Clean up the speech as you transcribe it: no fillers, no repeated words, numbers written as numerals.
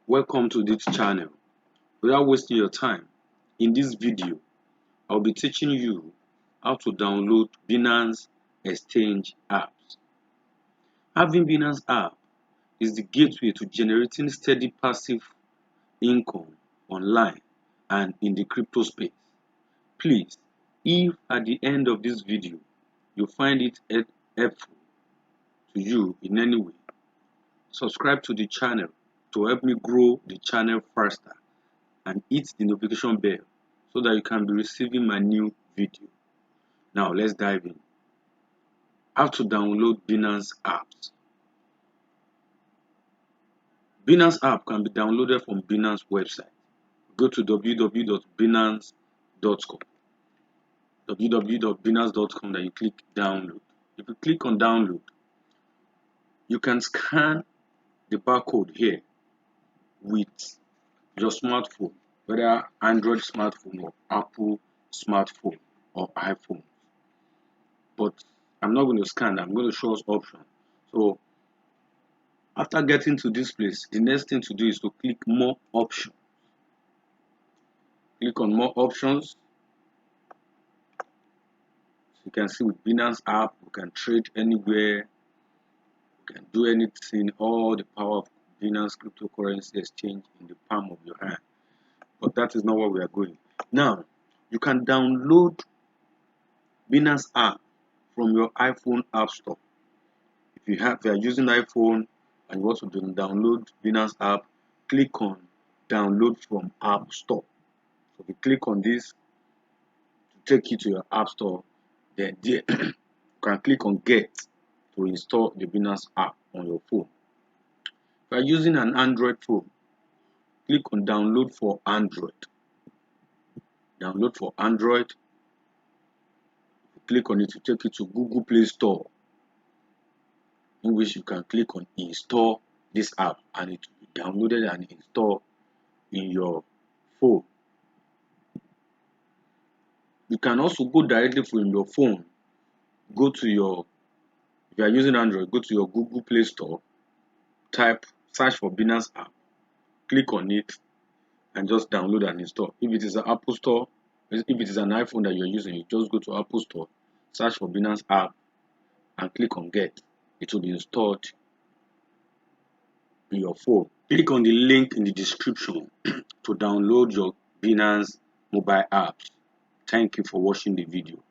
Welcome to this channel. Without wasting your time, in this video, I'll be teaching you how to download Binance Exchange apps. Having Binance app is the gateway to generating steady passive income online and in the crypto space. Please, if at the end of this video you find it helpful to you in any way, subscribe to the channel to help me grow the channel faster and hit the notification bell so that you can be receiving my new video. Now let's dive in. How to download Binance apps. Binance app can be downloaded from Binance website. Go to www.binance.com. www.binance.com, then you click download. If you click on download, you can scan the barcode here with your smartphone, whether Android smartphone or Apple smartphone or iPhone. But I'm not going to scan, I'm going to show us options. So after getting to this place, the next thing to do is to click more options. Click on more options. You can see with Binance app, you can trade anywhere, you can do anything, all the power of Binance cryptocurrency exchange in the palm of your hand. But that is not where we are going. Now, you can download Binance app from your iPhone app store. If you are using iPhone and you want to download Binance app, click on download from app store. So if you click on this to take you to your app store, then there you can click on get to install the Binance app on your phone. If you are using an Android phone, click on download for Android. Download for Android. Click on it to take you to Google Play Store, in which you can click on install this app and it will be downloaded and installed in your phone. You can also go directly from your phone. Go to your, if you are using Android, go to your Google Play Store, search for Binance app, click on it, and just download and install. If it is an Apple Store, if it is an iPhone that you're using, you just go to Apple Store, search for Binance app, and click on get. It will be installed in your phone. Click on the link in the description to download your Binance mobile apps. Thank you for watching the video.